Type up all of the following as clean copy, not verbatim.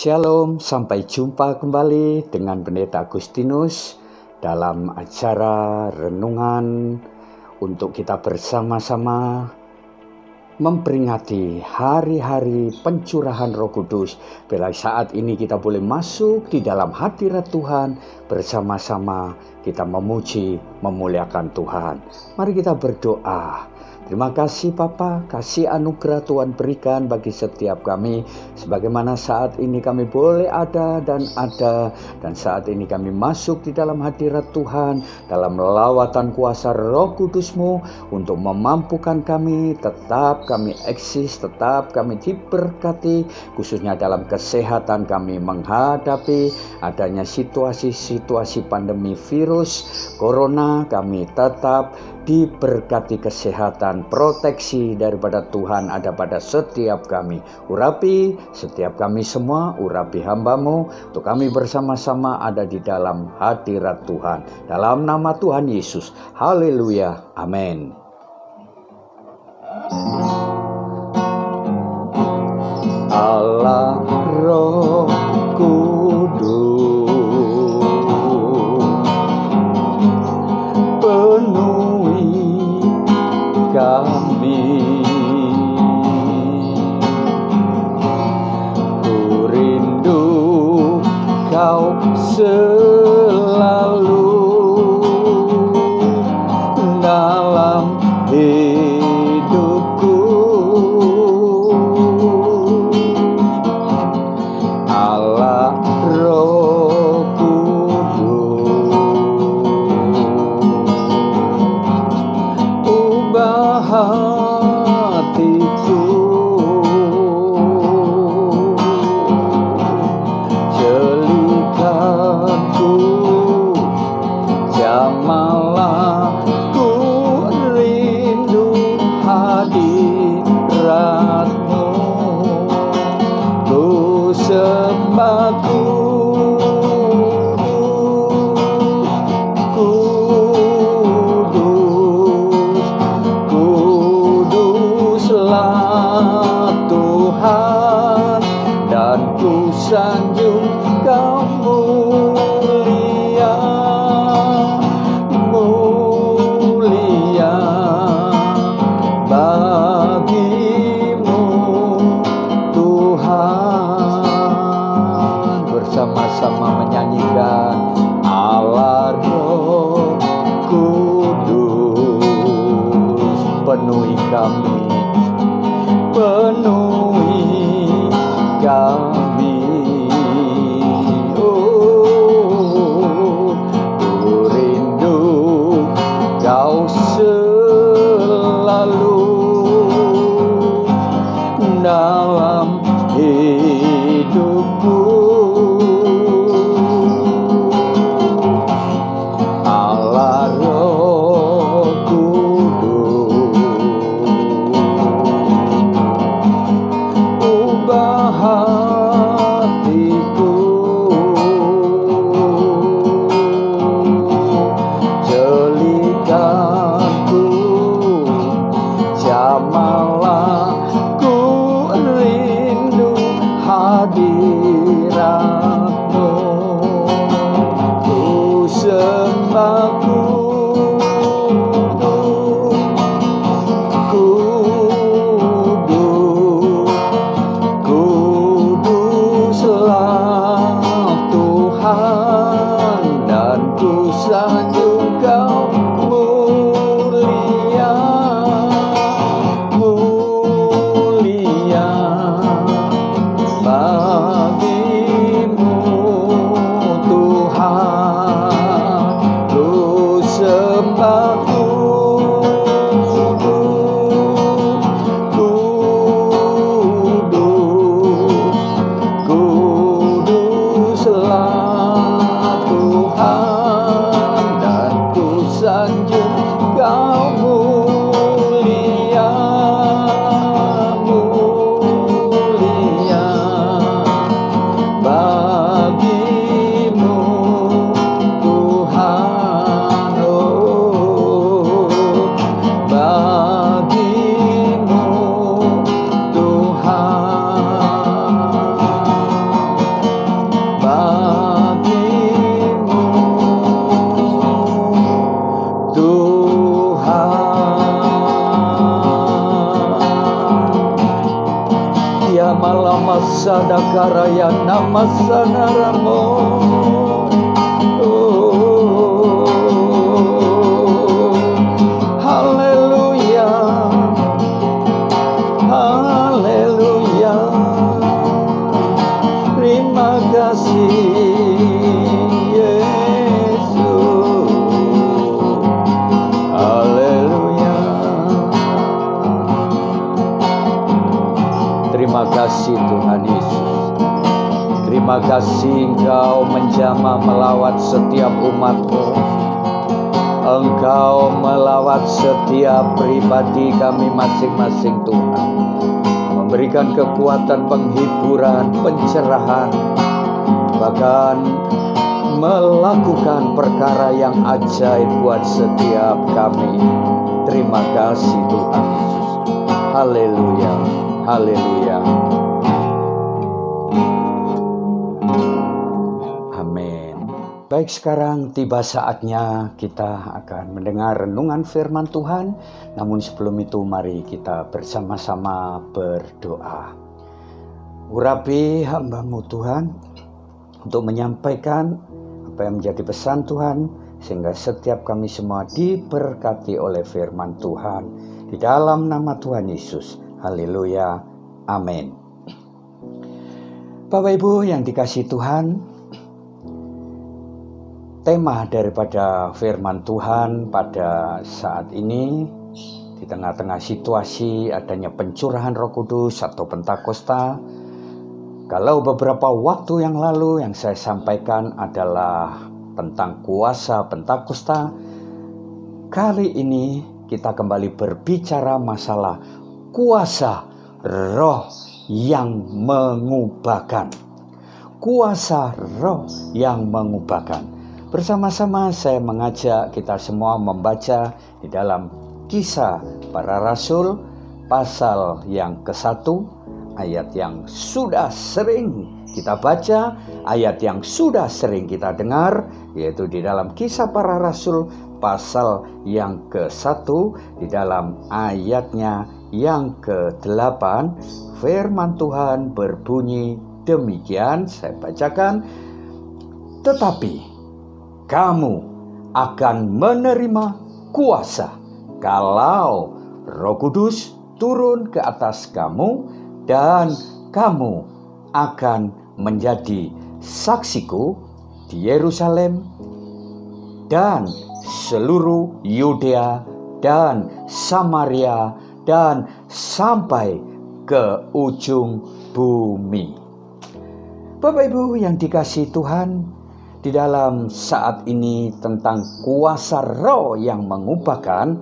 Shalom, sampai jumpa kembali dengan Pendeta Agustinus dalam acara renungan untuk kita bersama-sama memperingati hari-hari pencurahan Roh Kudus. Bila saat ini kita boleh masuk di dalam hadirat Tuhan bersama-sama, kita memuji, memuliakan Tuhan. Mari kita berdoa. Terima kasih Bapa, kasih anugerah Tuhan berikan bagi setiap kami. Sebagaimana saat ini kami boleh ada, dan saat ini kami masuk di dalam hadirat Tuhan, dalam lawatan kuasa Roh Kudus-Mu untuk memampukan kami, tetap kami eksis, tetap kami diberkati, khususnya dalam kesehatan kami menghadapi adanya situasi-situasi pandemi virus Corona. Kami tetap diberkati kesehatan, proteksi daripada Tuhan ada pada setiap kami. Urapi setiap kami semua, urapi hamba-Mu, untuk kami bersama-sama ada di dalam hadirat Tuhan. Dalam nama Tuhan Yesus, haleluya, amin. Allah Roh Kudus, kami, ku rindu Kau selalu dalam hidupku. Allah Roh hatiku, jelikanku, jamalah ku rindu hadirat-Mu, ku sembah Tuhan, dan ku sanjung Kau mulia, mulia bagi-Mu Tuhan. Bersama-sama menyanyikan Allah Roh Kudus, penuhi kami, penuhi kami. Oh, ku rindu Kau selalu dalam hidupku. Allah Roh Kudus, hatiku, jelikanku, Ya malama sadakara ya nama sanaramo. Haleluya, haleluya. Terima kasih Yesus. Haleluya. Terima kasih Tuhan Yesus. Terima kasih Engkau menjamah melawat setiap umat-Mu. Engkau melawat setiap pribadi kami masing-masing Tuhan. Memberikan kekuatan, penghiburan, pencerahan, bahkan melakukan perkara yang ajaib buat setiap kami. Terima kasih Tuhan Yesus. Haleluya, haleluya. Amin. Baik, sekarang tiba saatnya kita akan mendengar renungan firman Tuhan. Namun sebelum itu mari kita bersama-sama berdoa. Urapi hamba-Mu Tuhan untuk menyampaikan apa yang menjadi pesan Tuhan, sehingga setiap kami semua diberkati oleh firman Tuhan. Di dalam nama Tuhan Yesus. Haleluya. Amin. Bapak Ibu yang dikasihi Tuhan, tema daripada firman Tuhan pada saat ini, di tengah-tengah situasi adanya pencurahan Roh Kudus atau Pentakosta, kalau beberapa waktu yang lalu yang saya sampaikan adalah tentang kuasa Pentakosta, kali ini kita kembali berbicara masalah kuasa Roh yang mengubahkan. Kuasa Roh yang mengubahkan. Bersama-sama saya mengajak kita semua membaca di dalam Kisah Para Rasul pasal yang ke-1, ayat yang sudah sering kita baca, ayat yang sudah sering kita dengar, yaitu di dalam Kisah Para Rasul pasal yang ke-1, di dalam ayatnya yang ke-8, firman Tuhan berbunyi demikian, saya bacakan. Tetapi kamu akan menerima kuasa kalau Roh Kudus turun ke atas kamu, dan kamu akan menjadi saksiku di Yerusalem dan seluruh Yudea dan Samaria dan sampai ke ujung bumi. Bapak Ibu yang dikasihi Tuhan, di dalam saat ini tentang kuasa Roh yang mengubahkan,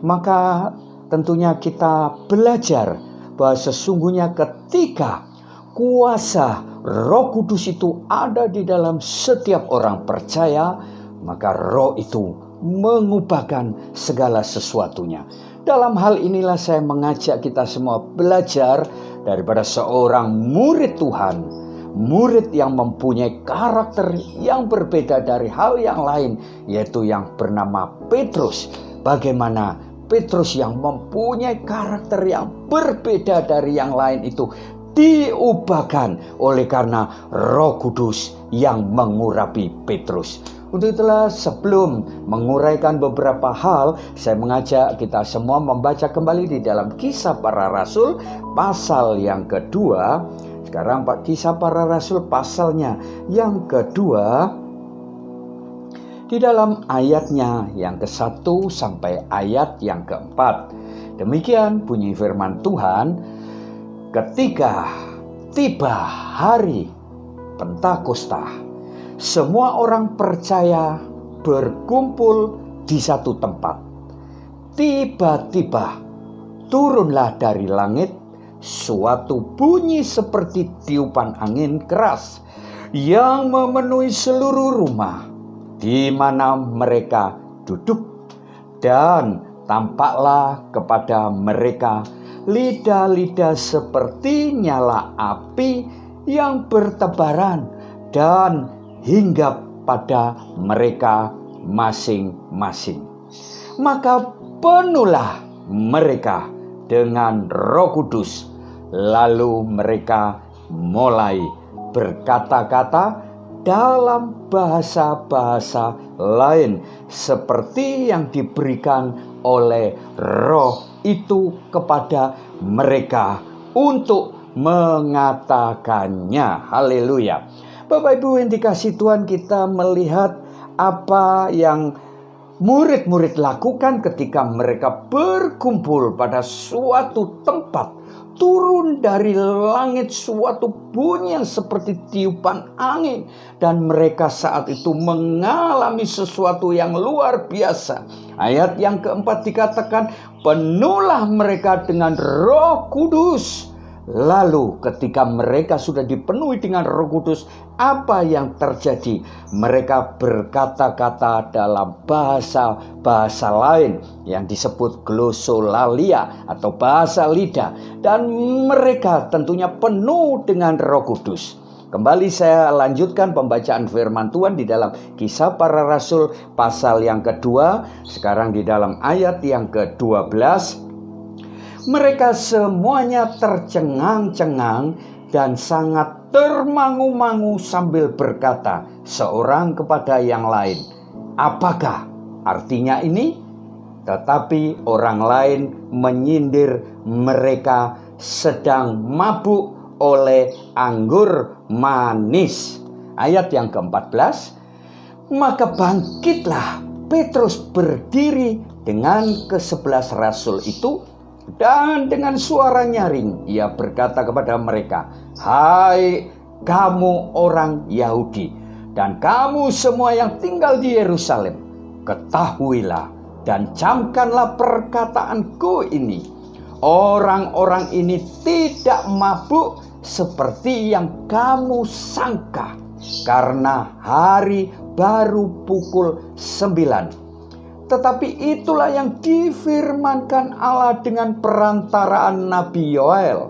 maka tentunya kita belajar bahwa sesungguhnya ketika kuasa Roh Kudus itu ada di dalam setiap orang percaya, maka Roh itu mengubahkan segala sesuatunya. Dalam hal inilah saya mengajak kita semua belajar daripada seorang murid Tuhan, murid yang mempunyai karakter yang berbeda dari hal yang lain, yaitu yang bernama Petrus. Bagaimana Petrus yang mempunyai karakter yang berbeda dari yang lain itu diubahkan oleh karena Roh Kudus yang mengurapi Petrus. Untuk itulah sebelum menguraikan beberapa hal, saya mengajak kita semua membaca kembali di dalam Kisah Para Rasul pasal yang kedua. Sekarang Kisah Para Rasul pasalnya yang kedua, di dalam ayatnya yang ke-1 sampai ayat yang ke-4. Demikian bunyi firman Tuhan. Ketika tiba hari Pentakosta, semua orang percaya berkumpul di satu tempat. Tiba-tiba turunlah dari langit suatu bunyi seperti tiupan angin keras yang memenuhi seluruh rumah di mana mereka duduk, dan tampaklah kepada mereka lidah-lidah seperti nyala api yang bertebaran dan hinggap pada mereka masing-masing. Maka penuhlah mereka dengan Roh Kudus. Lalu mereka mulai berkata-kata dalam bahasa-bahasa lain seperti yang diberikan oleh Roh itu kepada mereka untuk mengatakannya. Haleluya. Bapak Ibu yang dikasihi Tuhan, kita melihat apa yang murid-murid lakukan ketika mereka berkumpul pada suatu tempat. Turun dari langit suatu bunyi yang seperti tiupan angin. Dan mereka saat itu mengalami sesuatu yang luar biasa. Ayat yang keempat dikatakan, penuhlah mereka dengan Roh Kudus. Lalu ketika mereka sudah dipenuhi dengan Roh Kudus, apa yang terjadi? Mereka berkata-kata dalam bahasa-bahasa lain yang disebut glosolalia atau bahasa lidah. Dan mereka tentunya penuh dengan Roh Kudus. Kembali saya lanjutkan pembacaan firman Tuhan di dalam Kisah Para Rasul pasal yang kedua. Sekarang di dalam ayat yang ke-12. Mereka semuanya tercengang-cengang dan sangat termangu-mangu sambil berkata seorang kepada yang lain, apakah artinya ini? Tetapi orang lain menyindir mereka sedang mabuk oleh anggur manis. Ayat yang ke-14. Maka bangkitlah Petrus berdiri dengan ke-11 rasul itu, dan dengan suara nyaring ia berkata kepada mereka, hai kamu orang Yahudi dan kamu semua yang tinggal di Yerusalem, ketahuilah dan camkanlah perkataanku ini. Orang-orang ini tidak mabuk seperti yang kamu sangka, karena hari baru pukul 9. Tetapi itulah yang difirmankan Allah dengan perantaraan Nabi Yoel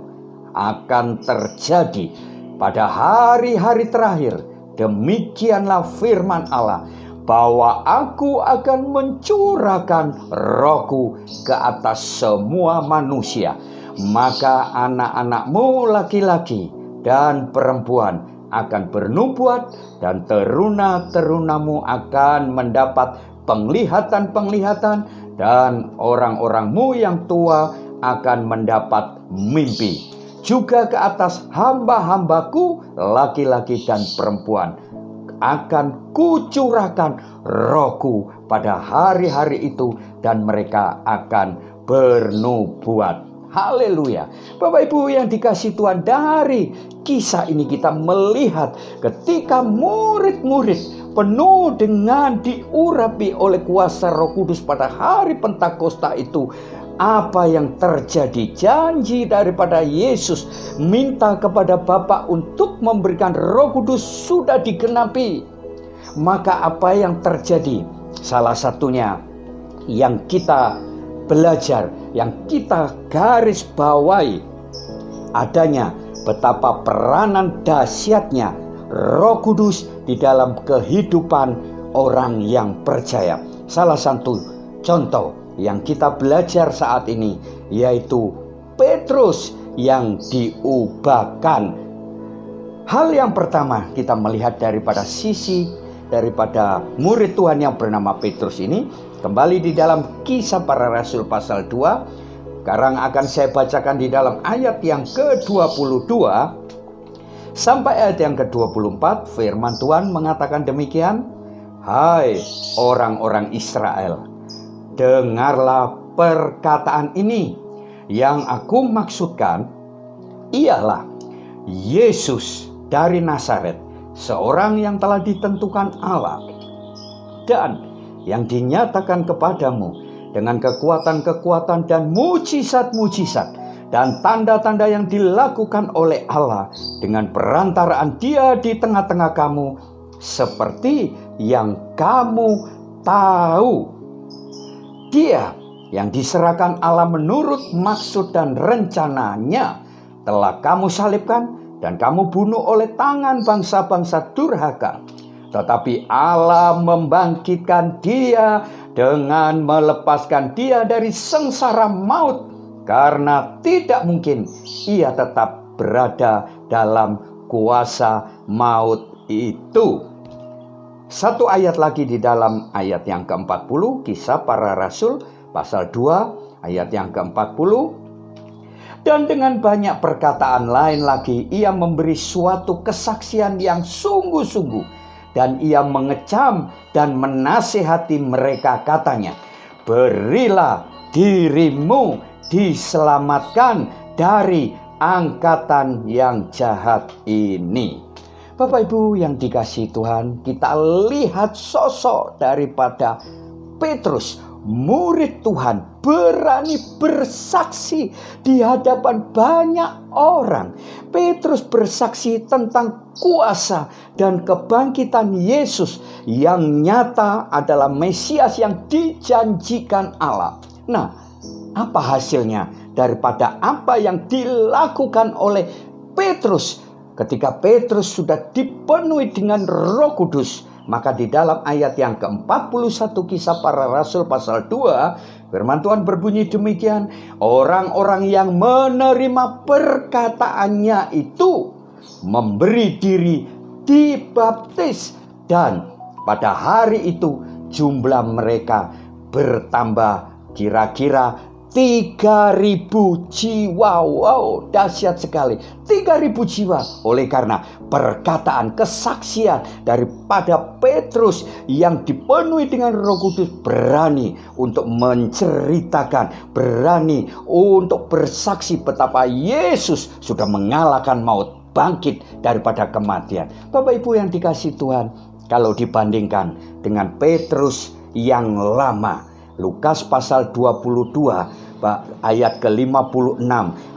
akan terjadi pada hari-hari terakhir. Demikianlah firman Allah, bahwa aku akan mencurahkan rohku ke atas semua manusia. Maka anak-anakmu laki-laki dan perempuan akan bernubuat, dan teruna-terunamu akan mendapat penglihatan-penglihatan, dan orang-orangmu yang tua akan mendapat mimpi. Juga ke atas hamba-hambaku laki-laki dan perempuan akan kucurahkan rohku pada hari-hari itu, dan mereka akan bernubuat. Haleluya. Bapak Ibu yang dikasihi Tuhan, dari kisah ini kita melihat ketika murid-murid penuh dengan diurapi oleh kuasa Roh Kudus pada hari Pentakosta itu, apa yang terjadi? Janji daripada Yesus minta kepada Bapa untuk memberikan Roh Kudus sudah digenapi. Maka apa yang terjadi? Salah satunya yang kita belajar, yang kita garis bawahi, adanya betapa peranan dahsyatnya Roh Kudus di dalam kehidupan orang yang percaya. Salah satu contoh yang kita belajar saat ini yaitu Petrus yang diubahkan. Hal yang pertama kita melihat daripada sisi daripada murid Tuhan yang bernama Petrus ini, kembali di dalam Kisah Para Rasul pasal 2. Sekarang akan saya bacakan di dalam ayat yang ke-22 sampai ayat yang ke-24. Firman Tuhan mengatakan demikian, hai orang-orang Israel, dengarlah perkataan ini. Yang aku maksudkan ialah Yesus dari Nazaret, seorang yang telah ditentukan Allah dan yang dinyatakan kepadamu dengan kekuatan-kekuatan dan mujizat-mujizat dan tanda-tanda yang dilakukan oleh Allah dengan perantaraan Dia di tengah-tengah kamu, seperti yang kamu tahu. Dia yang diserahkan Allah menurut maksud dan rencananya telah kamu salibkan dan kamu bunuh oleh tangan bangsa-bangsa durhaka. Tetapi Allah membangkitkan Dia dengan melepaskan dia dari sengsara maut, karena tidak mungkin ia tetap berada dalam kuasa maut itu. Satu ayat lagi di dalam ayat yang ke-40, Kisah Para Rasul pasal 2 ayat yang ke-40. Dan dengan banyak perkataan lain lagi, ia memberi suatu kesaksian yang sungguh-sungguh. Dan ia mengecam dan menasihati mereka, katanya, berilah dirimu diselamatkan dari angkatan yang jahat ini. Bapak Ibu yang dikasihi Tuhan, kita lihat sosok daripada Petrus, murid Tuhan, berani bersaksi di hadapan banyak orang. Petrus bersaksi tentang kuasa dan kebangkitan Yesus yang nyata adalah Mesias yang dijanjikan Allah. Nah, apa hasilnya daripada apa yang dilakukan oleh Petrus? Ketika Petrus sudah dipenuhi dengan Roh Kudus, maka di dalam ayat yang ke-41 Kisah Para Rasul pasal 2, firman Tuhan berbunyi demikian, orang-orang yang menerima perkataannya itu memberi diri dibaptis, dan pada hari itu jumlah mereka bertambah kira-kira 3.000 jiwa. Wow, dahsyat sekali. 3.000 jiwa. Oleh karena perkataan kesaksian daripada Petrus yang dipenuhi dengan Roh Kudus, berani untuk menceritakan, berani untuk bersaksi betapa Yesus sudah mengalahkan maut, bangkit daripada kematian. Bapak Ibu yang dikasihi Tuhan, kalau dibandingkan dengan Petrus yang lama, Lukas pasal 22 ayat ke-56,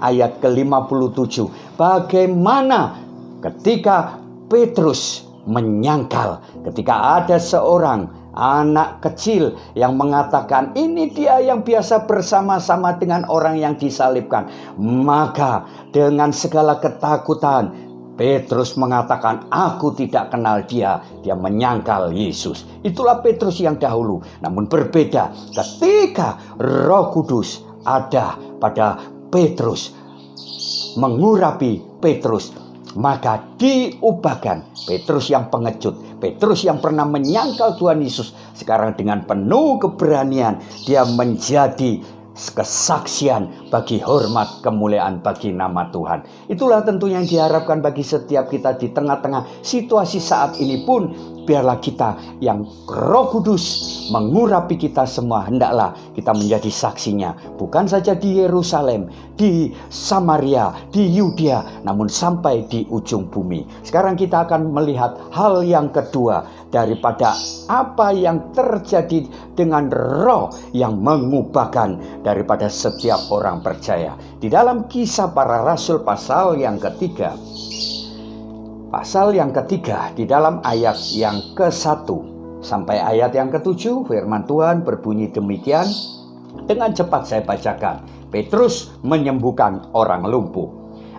ayat ke-57. Bagaimana ketika Petrus menyangkal, ketika ada seorang anak kecil yang mengatakan ini dia yang biasa bersama-sama dengan orang yang disalibkan. Maka dengan segala ketakutan Petrus mengatakan, aku tidak kenal dia. Dia menyangkal Yesus. Itulah Petrus yang dahulu. Namun berbeda ketika Roh Kudus ada pada Petrus, mengurapi Petrus, maka diubahkan. Petrus yang pengecut, Petrus yang pernah menyangkal Tuhan Yesus, sekarang dengan penuh keberanian dia menjadi kesaksian bagi hormat kemuliaan bagi nama Tuhan. Itulah tentunya yang diharapkan bagi setiap kita di tengah-tengah situasi saat ini pun. Biarlah kita yang Roh Kudus mengurapi kita semua, hendaklah kita menjadi saksinya, bukan saja di Yerusalem, di Samaria, di Yudea, namun sampai di ujung bumi. Sekarang kita akan melihat hal yang kedua daripada apa yang terjadi dengan Roh yang mengubahkan daripada setiap orang percaya. Di dalam Kisah Para Rasul pasal yang ketiga, di dalam ayat yang ke-1 sampai ayat yang ke-7, firman Tuhan berbunyi demikian. Dengan cepat saya bacakan. Petrus menyembuhkan orang lumpuh.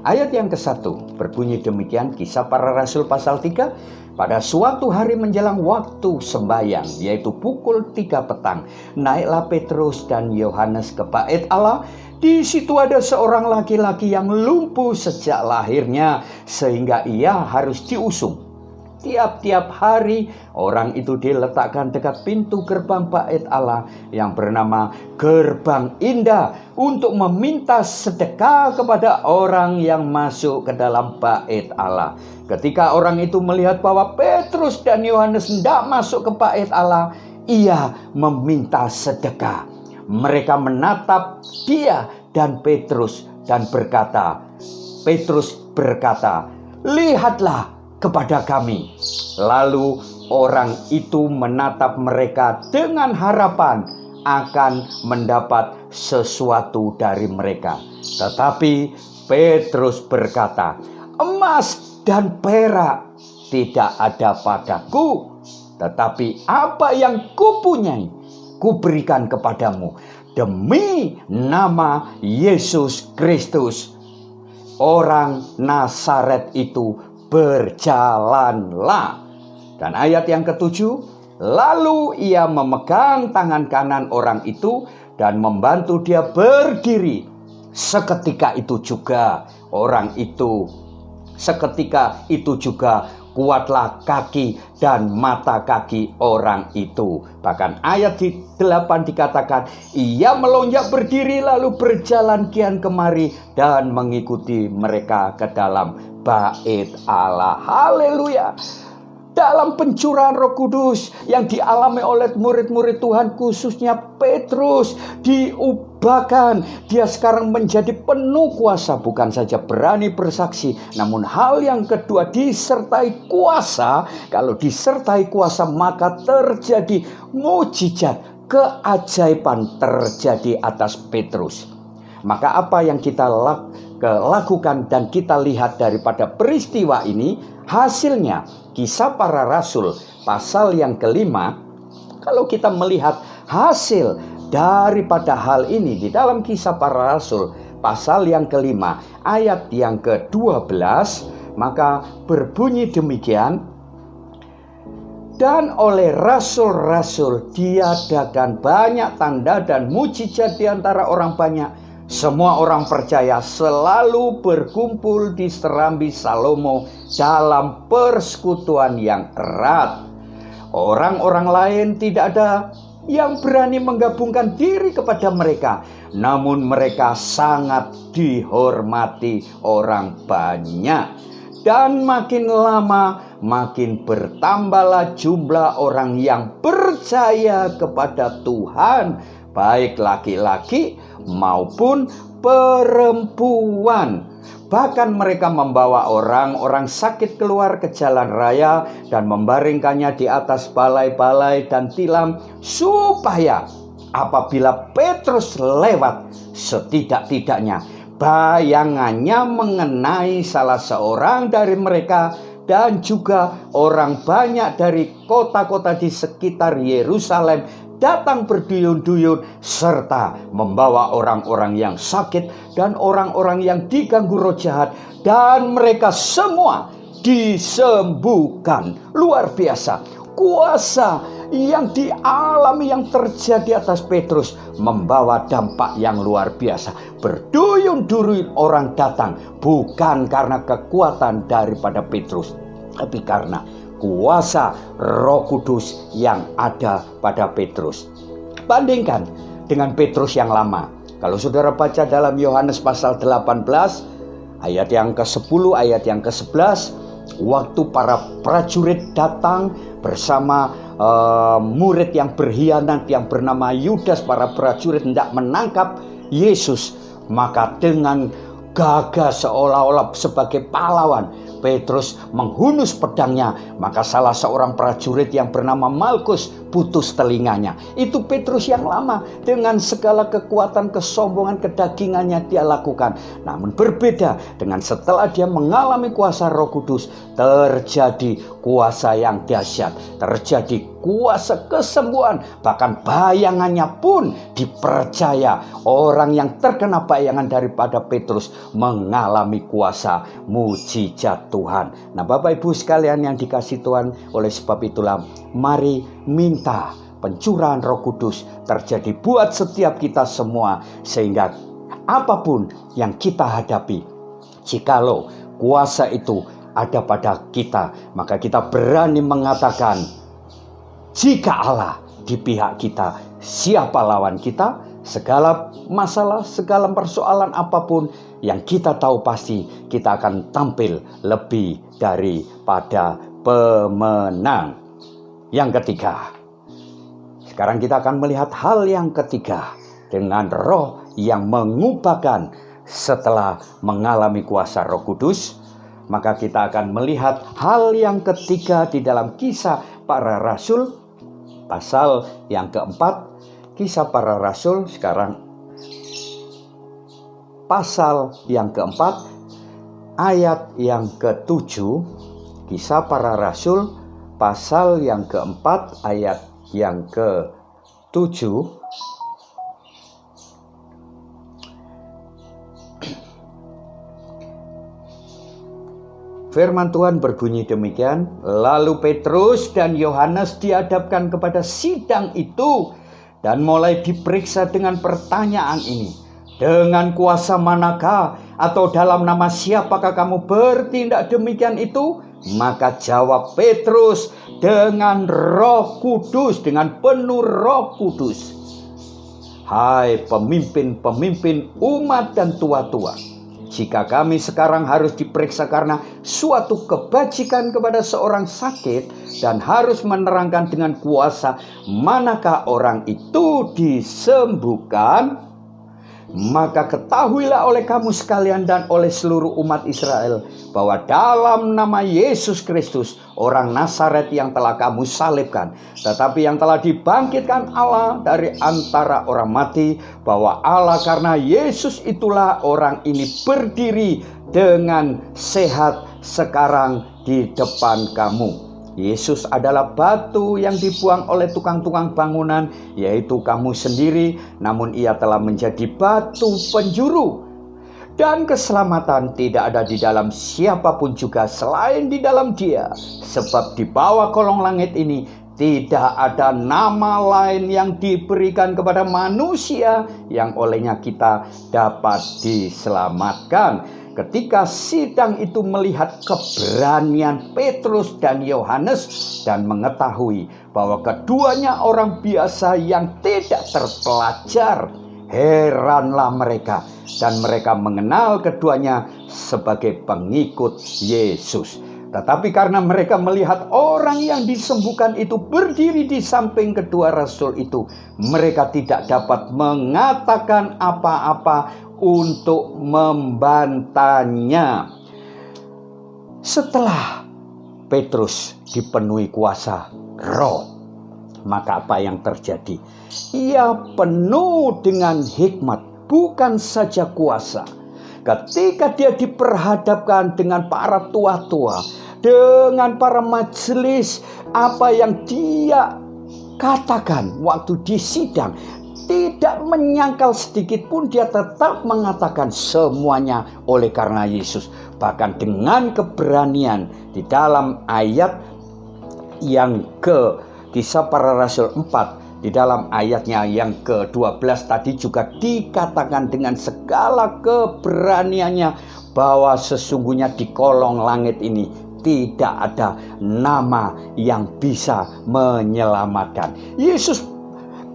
Ayat yang ke-1 berbunyi demikian, Kisah Para Rasul pasal 3. Pada suatu hari menjelang waktu sembahyang, yaitu pukul 3 petang, naiklah Petrus dan Yohanes ke bait Allah. Di situ ada seorang laki-laki yang lumpuh sejak lahirnya, sehingga ia harus diusung. Tiap-tiap hari orang itu diletakkan dekat pintu gerbang bait Allah yang bernama Gerbang Indah untuk meminta sedekah kepada orang yang masuk ke dalam bait Allah. Ketika orang itu melihat bahwa Petrus dan Yohanes hendak masuk ke bait Allah, ia meminta sedekah. Mereka menatap dia dan Petrus dan berkata, Petrus berkata, lihatlah kepada kami. Lalu orang itu menatap mereka dengan harapan akan mendapat sesuatu dari mereka. Tetapi Petrus berkata, emas dan perak tidak ada padaku, tetapi apa yang kupunyai kuberikan kepadamu. Demi nama Yesus Kristus, orang Nazaret itu berjalanlah. Dan ayat yang ke-7, Lalu ia memegang tangan kanan orang itu dan membantu dia berdiri. Seketika itu juga kuatlah kaki dan mata kaki orang itu. Bahkan ayat 8 dikatakan, ia melonjak berdiri lalu berjalan kian kemari dan mengikuti mereka ke dalam bait Allah. Haleluya. Dalam pencurahan Roh Kudus yang dialami oleh murid-murid Tuhan, khususnya Petrus, diubahkan. Dia sekarang menjadi penuh kuasa, bukan saja berani bersaksi, namun hal yang kedua, disertai kuasa. Kalau disertai kuasa, maka terjadi mujizat, keajaiban terjadi atas Petrus. Maka apa yang kita lakukan dan kita lihat daripada peristiwa ini, hasilnya Kisah Para Rasul pasal yang ke-5. Kalau kita melihat hasil daripada hal ini di dalam Kisah Para Rasul pasal yang ke-5 ayat yang ke-12, maka berbunyi demikian, dan oleh rasul-rasul diadakan banyak tanda dan mujizat di antara orang banyak. Semua orang percaya selalu berkumpul di serambi Salomo dalam persekutuan yang erat. Orang-orang lain tidak ada yang berani menggabungkan diri kepada mereka, namun mereka sangat dihormati orang banyak. Dan makin lama makin bertambahlah jumlah orang yang percaya kepada Tuhan, baik laki-laki maupun perempuan. Bahkan mereka membawa orang-orang sakit keluar ke jalan raya dan membaringkannya di atas balai-balai dan tilam, supaya apabila Petrus lewat, setidak-tidaknya bayangannya mengenai salah seorang dari mereka. Dan juga orang banyak dari kota-kota di sekitar Yerusalem datang berduyun-duyun serta membawa orang-orang yang sakit dan orang-orang yang diganggu roh jahat, dan mereka semua disembuhkan. Luar biasa. Kuasa yang dialami, yang terjadi atas Petrus, membawa dampak yang luar biasa. Berduyun-duyun orang datang, bukan karena kekuatan daripada Petrus, tapi karena kuasa Roh Kudus yang ada pada Petrus. Bandingkan dengan Petrus yang lama. Kalau saudara baca dalam Yohanes pasal 18 ayat yang ke-10, ayat yang ke-11, waktu para prajurit datang bersama murid yang berkhianat yang bernama Yudas, para prajurit hendak menangkap Yesus, maka dengan gagah seolah-olah sebagai pahlawan, Petrus menghunus pedangnya. Maka salah seorang prajurit yang bernama Malkus putus telinganya. Itu Petrus yang lama, dengan segala kekuatan, kesombongan, kedagingannya dia lakukan. Namun berbeda dengan setelah dia mengalami kuasa Roh Kudus, terjadi kuasa yang dahsyat, terjadi kuasa kesembuhan, bahkan bayangannya pun dipercaya. Orang yang terkena bayangan daripada Petrus mengalami kuasa mujizat Tuhan. Nah, Bapak Ibu sekalian yang dikasihi Tuhan, oleh sebab itulah mari minta pencurahan Roh Kudus terjadi buat setiap kita semua, sehingga apapun yang kita hadapi, jikalau kuasa itu ada pada kita, maka kita berani mengatakan, jika Allah di pihak kita, siapa lawan kita? Segala masalah, segala persoalan apapun yang kita tahu, pasti kita akan tampil lebih daripada pemenang. Yang ketiga, sekarang kita akan melihat hal yang ketiga, dengan roh yang mengubahkan setelah mengalami kuasa Roh Kudus. Maka kita akan melihat hal yang ketiga di dalam Kisah Para Rasul pasal yang keempat. Kisah Para Rasul sekarang pasal yang keempat ayat yang ke-7. Kisah Para Rasul pasal yang keempat ayat yang ke-7. Firman Tuhan berbunyi demikian, lalu Petrus dan Yohanes dihadapkan kepada sidang itu dan mulai diperiksa dengan pertanyaan ini. Dengan kuasa manakah atau dalam nama siapakah kamu bertindak demikian itu? Maka jawab Petrus dengan Roh Kudus, dengan penuh Roh Kudus. Hai pemimpin-pemimpin umat dan tua-tua, jika kami sekarang harus diperiksa karena suatu kebajikan kepada seorang sakit dan harus menerangkan dengan kuasa manakah orang itu disembuhkan, maka ketahuilah oleh kamu sekalian dan oleh seluruh umat Israel bahwa dalam nama Yesus Kristus, orang Nazaret yang telah kamu salibkan, tetapi yang telah dibangkitkan Allah dari antara orang mati, bahwa Allah karena Yesus itulah orang ini berdiri dengan sehat sekarang di depan kamu. Yesus adalah batu yang dibuang oleh tukang-tukang bangunan, yaitu kamu sendiri, namun ia telah menjadi batu penjuru. Dan keselamatan tidak ada di dalam siapapun juga selain di dalam Dia, sebab di bawah kolong langit ini tidak ada nama lain yang diberikan kepada manusia yang olehnya kita dapat diselamatkan. Ketika sidang itu melihat keberanian Petrus dan Yohanes dan mengetahui bahwa keduanya orang biasa yang tidak terpelajar, heranlah mereka dan mereka mengenal keduanya sebagai pengikut Yesus. Tetapi karena mereka melihat orang yang disembuhkan itu berdiri di samping kedua rasul itu, mereka tidak dapat mengatakan apa-apa untuk membantahnya. Setelah Petrus dipenuhi kuasa Roh, maka apa yang terjadi? Ia penuh dengan hikmat, bukan saja kuasa. Ketika dia diperhadapkan dengan para tua-tua, dengan para majelis, apa yang dia katakan waktu di sidang tidak menyangkal sedikit pun, dia tetap mengatakan semuanya oleh karena Yesus. Bahkan dengan keberanian di dalam ayat yang Kisah Para Rasul 4, di dalam ayatnya yang ke-12 tadi juga dikatakan dengan segala keberaniannya bahwa sesungguhnya di kolong langit ini tidak ada nama yang bisa menyelamatkan.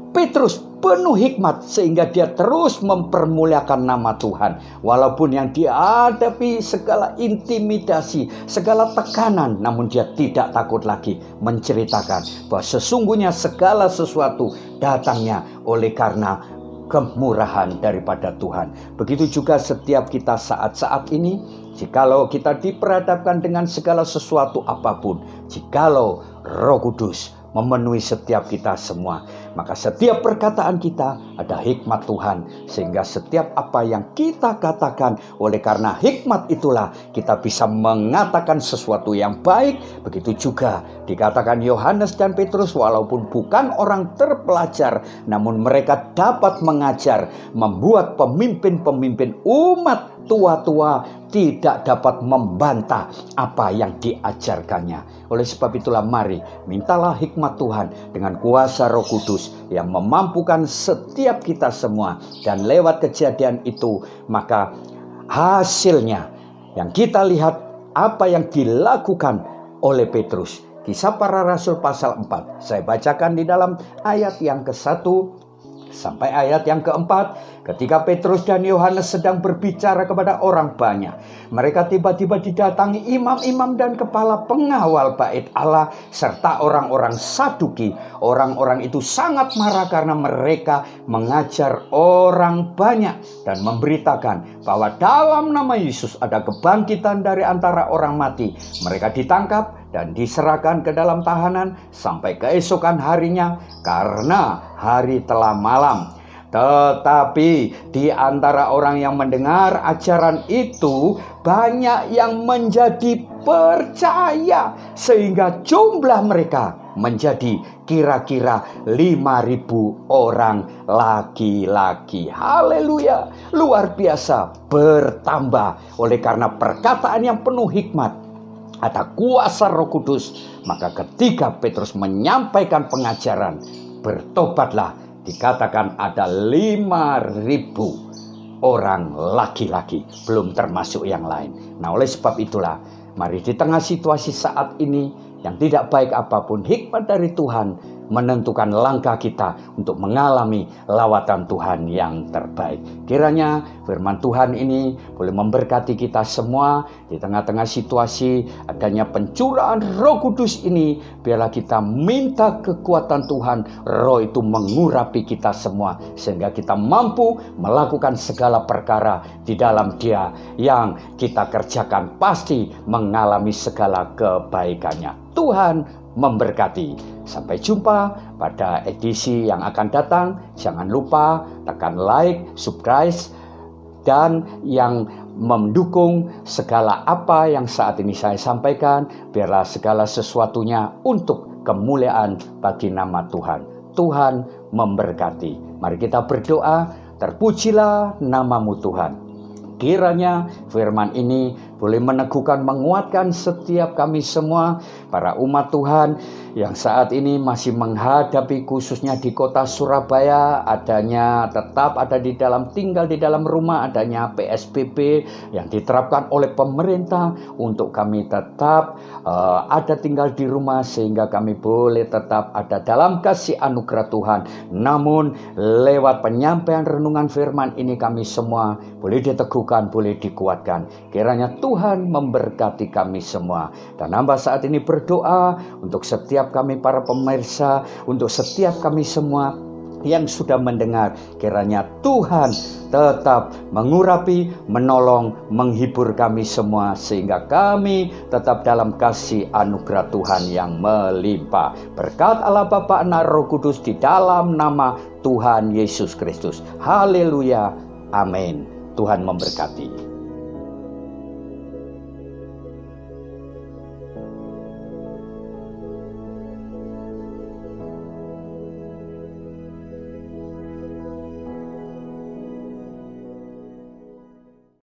Petrus penuh hikmat sehingga dia terus mempermuliakan nama Tuhan. Walaupun yang dia hadapi segala intimidasi, segala tekanan, namun dia tidak takut lagi menceritakan bahwa sesungguhnya segala sesuatu datangnya oleh karena kemurahan daripada Tuhan. Begitu juga setiap kita saat-saat ini, jikalau kita diperhadapkan dengan segala sesuatu apapun, jikalau Roh Kudus memenuhi setiap kita semua, maka setiap perkataan kita ada hikmat Tuhan, sehingga setiap apa yang kita katakan oleh karena hikmat itulah kita bisa mengatakan sesuatu yang baik. Begitu juga dikatakan Yohanes dan Petrus, walaupun bukan orang terpelajar, namun mereka dapat mengajar, membuat pemimpin-pemimpin umat tua-tua tidak dapat membantah apa yang diajarkannya. Oleh sebab itulah mari mintalah hikmat Tuhan dengan kuasa Roh Kudus yang memampukan setiap kita semua. Dan lewat kejadian itu maka hasilnya yang kita lihat apa yang dilakukan oleh Petrus. Kisah Para Rasul pasal 4. Saya bacakan di dalam ayat yang ke-1 sampai ayat yang ke-4. Ketika Petrus dan Yohanes sedang berbicara kepada orang banyak, mereka tiba-tiba didatangi imam-imam dan kepala pengawal bait Allah serta orang-orang Saduki. Orang-orang itu sangat marah karena mereka mengajar orang banyak dan memberitakan bahwa dalam nama Yesus ada kebangkitan dari antara orang mati. Mereka ditangkap dan diserahkan ke dalam tahanan sampai keesokan harinya karena hari telah malam. Tetapi di antara orang yang mendengar ajaran itu banyak yang menjadi percaya, sehingga jumlah mereka menjadi kira-kira 5.000 orang laki-laki. Haleluya, luar biasa, bertambah oleh karena perkataan yang penuh hikmat. ada kuasa Roh Kudus. Maka ketika Petrus menyampaikan pengajaran, bertobatlah, dikatakan ada 5.000 orang laki-laki, belum termasuk yang lain. Nah, oleh sebab itulah, mari di tengah situasi saat ini yang tidak baik apapun, hikmat dari Tuhan menentukan langkah kita untuk mengalami lawatan Tuhan yang terbaik. Kiranya firman Tuhan ini boleh memberkati kita semua di tengah-tengah situasi adanya pencurahan Roh Kudus ini. Biarlah kita minta kekuatan Tuhan, Roh itu mengurapi kita semua sehingga kita mampu melakukan segala perkara di dalam Dia yang kita kerjakan, pasti mengalami segala kebaikannya. Tuhan memberkati. Sampai jumpa pada edisi yang akan datang. Jangan lupa tekan like, subscribe, dan yang mendukung segala apa yang saat ini saya sampaikan. Biarlah segala sesuatunya untuk kemuliaan bagi nama Tuhan. Tuhan memberkati. Mari kita berdoa. Terpujilah namamu Tuhan. Kiranya firman ini boleh meneguhkan, menguatkan setiap kami semua, para umat Tuhan yang saat ini masih menghadapi, khususnya di kota Surabaya, adanya tetap ada di dalam, tinggal di dalam rumah, adanya PSBB yang diterapkan oleh pemerintah untuk kami tetap ada tinggal di rumah sehingga kami boleh tetap ada dalam kasih anugerah Tuhan. Namun lewat penyampaian renungan firman ini kami semua boleh diteguhkan, boleh dikuatkan. Kiranya Tuhan memberkati kami semua. Dan hamba saat ini berdoa untuk setiap kami para pemirsa, untuk setiap kami semua yang sudah mendengar. Kiranya Tuhan tetap mengurapi, menolong, menghibur kami semua sehingga kami tetap dalam kasih anugerah Tuhan yang melimpah. Berkat Allah Bapa, Anak, Roh Kudus di dalam nama Tuhan Yesus Kristus. Haleluya. Amin. Tuhan memberkati.